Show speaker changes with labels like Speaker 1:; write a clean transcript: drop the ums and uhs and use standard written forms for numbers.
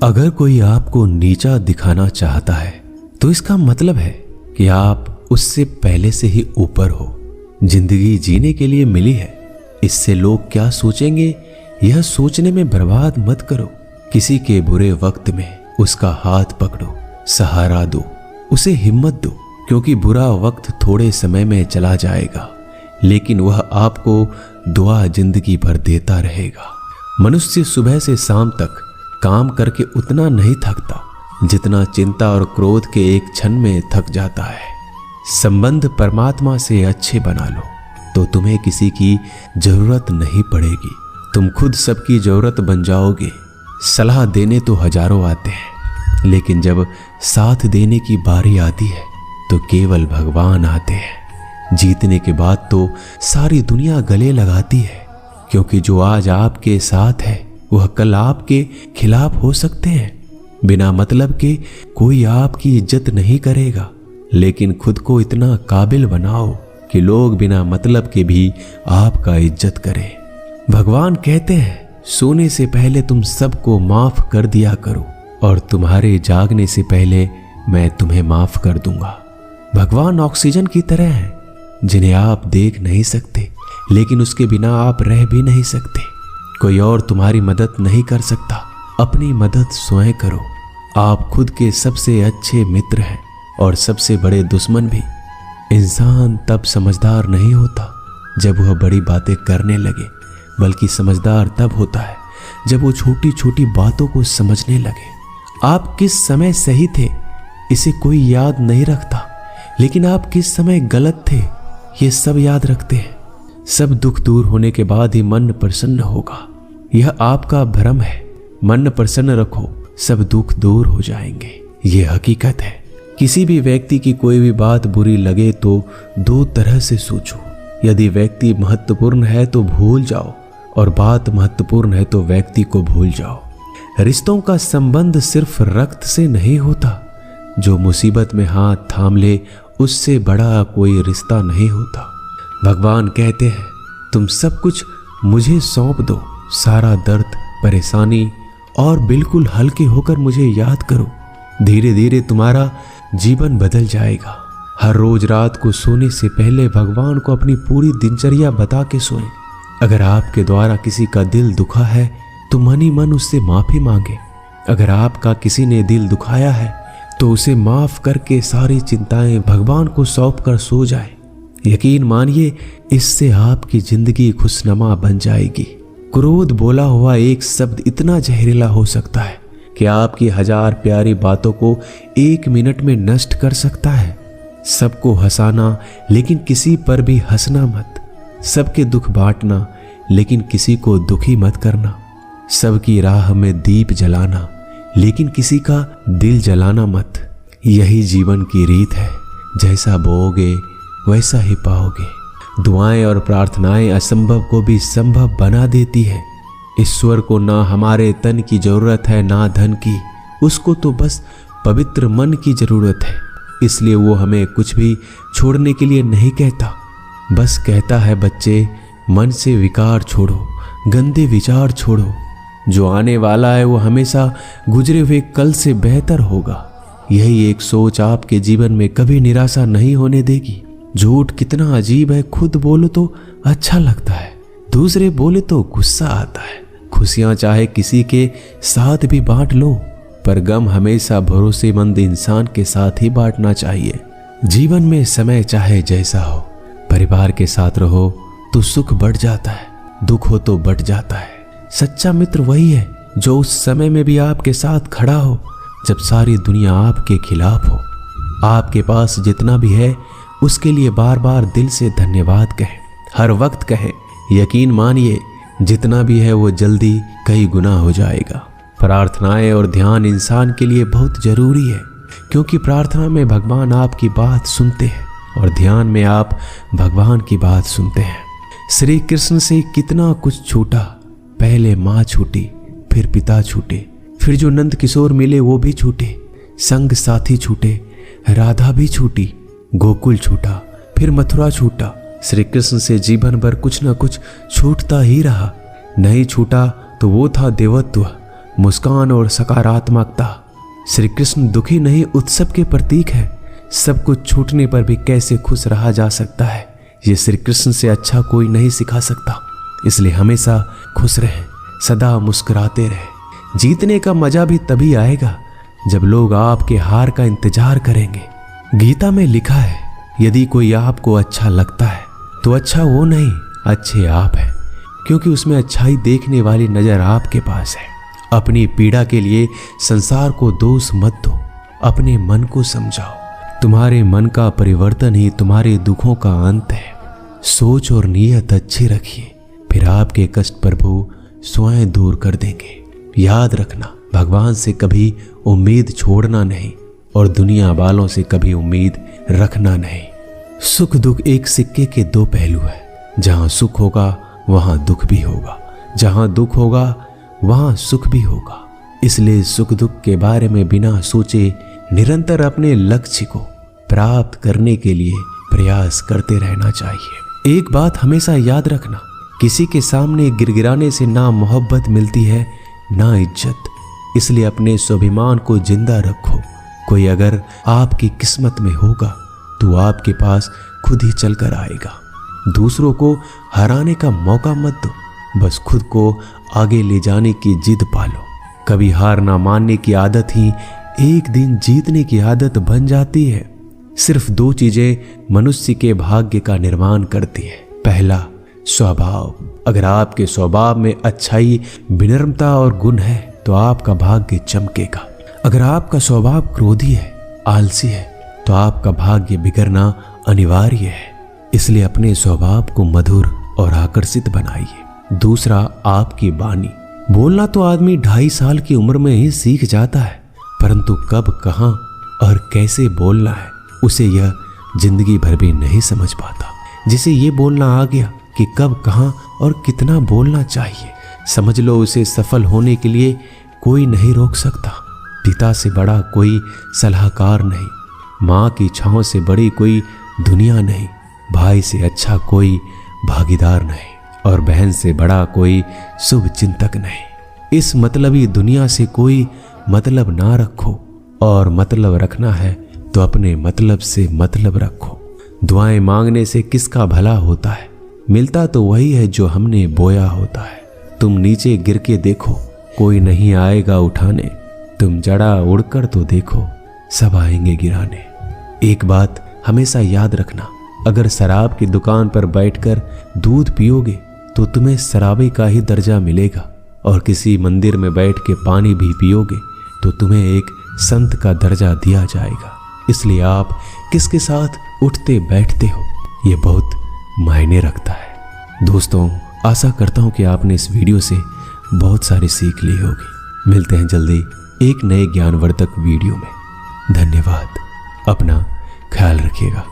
Speaker 1: अगर कोई आपको नीचा दिखाना चाहता है तो इसका मतलब है कि आप उससे पहले से ही ऊपर हो। जिंदगी जीने के लिए मिली है, इससे लोग क्या सोचेंगे यह सोचने में बर्बाद मत करो। किसी के बुरे वक्त में उसका हाथ पकड़ो, सहारा दो, उसे हिम्मत दो, क्योंकि बुरा वक्त थोड़े समय में चला जाएगा लेकिन वह आपको दुआ जिंदगी भर देता रहेगा। मनुष्य सुबह से शाम तक काम करके उतना नहीं थकता जितना चिंता और क्रोध के एक क्षण में थक जाता है। संबंध परमात्मा से अच्छे बना लो तो तुम्हें किसी की जरूरत नहीं पड़ेगी, तुम खुद सबकी जरूरत बन जाओगे। सलाह देने तो हजारों आते हैं लेकिन जब साथ देने की बारी आती है तो केवल भगवान आते हैं। जीतने के बाद तो सारी दुनिया गले लगाती है, क्योंकि जो आज आपके साथ है वह कल आपके खिलाफ हो सकते हैं। बिना मतलब के कोई आपकी इज्जत नहीं करेगा, लेकिन खुद को इतना काबिल बनाओ कि लोग बिना मतलब के भी आपका इज्जत करें। भगवान कहते हैं सोने से पहले तुम सबको माफ कर दिया करो और तुम्हारे जागने से पहले मैं तुम्हें माफ कर दूंगा। भगवान ऑक्सीजन की तरह है जिन्हें आप देख नहीं सकते, लेकिन उसके बिना आप रह भी नहीं सकते। कोई और तुम्हारी मदद नहीं कर सकता, अपनी मदद स्वयं करो। आप खुद के सबसे अच्छे मित्र हैं और सबसे बड़े दुश्मन भी। इंसान तब समझदार नहीं होता जब वह बड़ी बातें करने लगे, बल्कि समझदार तब होता है जब वो छोटी छोटी बातों को समझने लगे। आप किस समय सही थे इसे कोई याद नहीं रखता, लेकिन आप किस समय गलत थे ये सब याद रखते हैं। सब दुख दूर होने के बाद ही मन प्रसन्न होगा, यह आपका भ्रम है। मन प्रसन्न रखो, सब दुख दूर हो जाएंगे, ये हकीकत है। किसी भी व्यक्ति की कोई भी बात बुरी लगे तो दो तरह से सोचो। यदि व्यक्ति महत्वपूर्ण है तो भूल जाओ, और बात महत्वपूर्ण है तो व्यक्ति को भूल जाओ। रिश्तों का संबंध सिर्फ रक्त से नहीं होता, जो मुसीबत में हाथ थाम ले उससे बड़ा कोई रिश्ता नहीं होता। भगवान कहते हैं तुम सब कुछ मुझे सौंप दो, सारा दर्द परेशानी, और बिल्कुल हल्के होकर मुझे याद करो। धीरे धीरे तुम्हारा जीवन बदल जाएगा। हर रोज रात को सोने से पहले भगवान को अपनी पूरी दिनचर्या बता के सोएं। अगर आपके द्वारा किसी का दिल दुखा है तो मन ही मन उससे माफी मांगे। अगर आपका किसी ने दिल दुखाया है तो उसे माफ करके सारी चिंताएं भगवान को सौंप कर सो जाए। यकीन मानिए इससे आपकी जिंदगी खुशनुमा बन जाएगी। क्रोध बोला हुआ एक शब्द इतना जहरीला हो सकता है कि आपकी 1000 प्यारी बातों को 1 मिनट में नष्ट कर सकता है। सबको हंसाना लेकिन किसी पर भी हंसना मत। सबके दुख बांटना लेकिन किसी को दुखी मत करना। सबकी राह में दीप जलाना लेकिन किसी का दिल जलाना मत। यही जीवन की रीत है, जैसा बोओगे वैसा ही पाओगे। दुआएं और प्रार्थनाएं असंभव को भी संभव बना देती है। ईश्वर को ना हमारे तन की जरूरत है ना धन की, उसको तो बस पवित्र मन की जरूरत है। इसलिए वो हमें कुछ भी छोड़ने के लिए नहीं कहता, बस कहता है बच्चे मन से विकार छोड़ो, गंदे विचार छोड़ो। जो आने वाला है वो हमेशा गुजरे हुए कल से बेहतर होगा। यही एक सोच आपके जीवन में कभी निराशा नहीं होने देगी। झूठ कितना अजीब है, खुद बोलो तो अच्छा लगता है, दूसरे बोले तो गुस्सा आता है। खुशियां चाहे किसी के साथ भी बांट लो, पर गम हमेशा भरोसेमंद इंसान के साथ ही बांटना चाहिए। जीवन में समय चाहे जैसा हो, परिवार के साथ रहो तो सुख बढ़ जाता है, दुख हो तो बढ़ जाता है। सच्चा मित्र वही है जो उस समय में भी आपके साथ खड़ा हो जब सारी दुनिया आपके खिलाफ हो। आपके पास जितना भी है उसके लिए बार बार दिल से धन्यवाद कहें, हर वक्त कहें। यकीन मानिए जितना भी है वो जल्दी कई गुना हो जाएगा। प्रार्थनाएं और ध्यान इंसान के लिए बहुत जरूरी है, क्योंकि प्रार्थना में भगवान आपकी बात सुनते हैं और ध्यान में आप भगवान की बात सुनते हैं। श्री कृष्ण से कितना कुछ छूटा, पहले माँ छूटी, फिर पिता छूटे, फिर जो नंद किशोर मिले वो भी छूटे, संग साथी छूटे, राधा भी छूटी, गोकुल छूटा, फिर मथुरा छूटा। श्री कृष्ण से जीवन भर कुछ न कुछ छूटता ही रहा। नहीं छूटा तो वो था देवत्व, मुस्कान और सकारात्मकता। श्री कृष्ण दुखी नहीं, उत्सव के प्रतीक है। सब कुछ छूटने पर भी कैसे खुश रहा जा सकता है, ये श्री कृष्ण से अच्छा कोई नहीं सिखा सकता। इसलिए हमेशा खुश रहें, सदा मुस्कुराते रहें। जीतने का मजा भी तभी आएगा जब लोग आपके हार का इंतजार करेंगे। गीता में लिखा है, यदि कोई आपको अच्छा लगता है तो अच्छा वो नहीं, अच्छे आप हैं, क्योंकि उसमें अच्छाई देखने वाली नजर आपके पास है। अपनी पीड़ा के लिए संसार को दोष मत दो, अपने मन को समझाओ। तुम्हारे मन का परिवर्तन ही तुम्हारे दुखों का अंत है। सोच और नीयत अच्छी रखिए, फिर आपके कष्ट प्रभु स्वयं दूर कर देंगे। याद रखना, भगवान से कभी उम्मीद छोड़ना नहीं और दुनिया वालों से कभी उम्मीद रखना नहीं। सुख दुख एक सिक्के के दो पहलू है। जहां सुख होगा वहां दुख भी होगा, जहां दुख होगा वहां सुख भी होगा। इसलिए सुख दुख के बारे में बिना सोचे निरंतर अपने लक्ष्य को प्राप्त करने के लिए प्रयास करते रहना चाहिए। एक बात हमेशा याद रखना, किसी के सामने गिड़गिड़ाने से ना मोहब्बत मिलती है ना इज्जत। इसलिए अपने स्वाभिमान को जिंदा रखो। कोई अगर आपकी किस्मत में होगा तो आपके पास खुद ही चलकर आएगा। दूसरों को हराने का मौका मत दो, बस खुद को आगे ले जाने की जिद पालो। कभी हार ना मानने की आदत ही एक दिन जीतने की आदत बन जाती है। सिर्फ दो चीजें मनुष्य के भाग्य का निर्माण करती है। पहला, स्वभाव। अगर आपके स्वभाव में अच्छाई, विनम्रता और गुण है तो आपका भाग्य चमकेगा। अगर आपका स्वभाव क्रोधी है, आलसी है, तो आपका भाग्य बिगड़ना अनिवार्य है। इसलिए अपने स्वभाव को मधुर और आकर्षित बनाइए। दूसरा, आपकी वाणी। बोलना तो आदमी 2.5 साल की उम्र में ही सीख जाता है, परंतु कब, कहां और कैसे बोलना है उसे यह जिंदगी भर भी नहीं समझ पाता। जिसे ये बोलना आ गया कि कब, कहां और कितना बोलना चाहिए, समझ लो उसे सफल होने के लिए कोई नहीं रोक सकता। पिता से बड़ा कोई सलाहकार नहीं, माँ की छांव से बड़ी कोई दुनिया नहीं, भाई से अच्छा कोई भागीदार नहीं और बहन से बड़ा कोई शुभ चिंतक नहीं। इस मतलबी दुनिया से कोई मतलब ना रखो, और मतलब रखना है तो अपने मतलब से मतलब रखो। दुआएं मांगने से किसका भला होता है, मिलता तो वही है जो हमने बोया होता है। तुम नीचे गिर के देखो, कोई नहीं आएगा उठाने। तुम जड़ा उड़कर तो देखो, सब आएंगे गिराने। एक बात हमेशा याद रखना, अगर शराब की दुकान पर बैठकर दूध पियोगे तो तुम्हें शराबी का ही दर्जा मिलेगा, और किसी मंदिर में बैठ के पानी भी पियोगे तो तुम्हें एक संत का दर्जा दिया जाएगा। इसलिए आप किसके साथ उठते बैठते हो ये बहुत मायने रखता है। दोस्तों, आशा करता हूं कि आपने इस वीडियो से बहुत सारी सीख ली होगी। मिलते हैं जल्दी एक नए ज्ञानवर्धक वीडियो में। धन्यवाद। अपना ख्याल रखिएगा।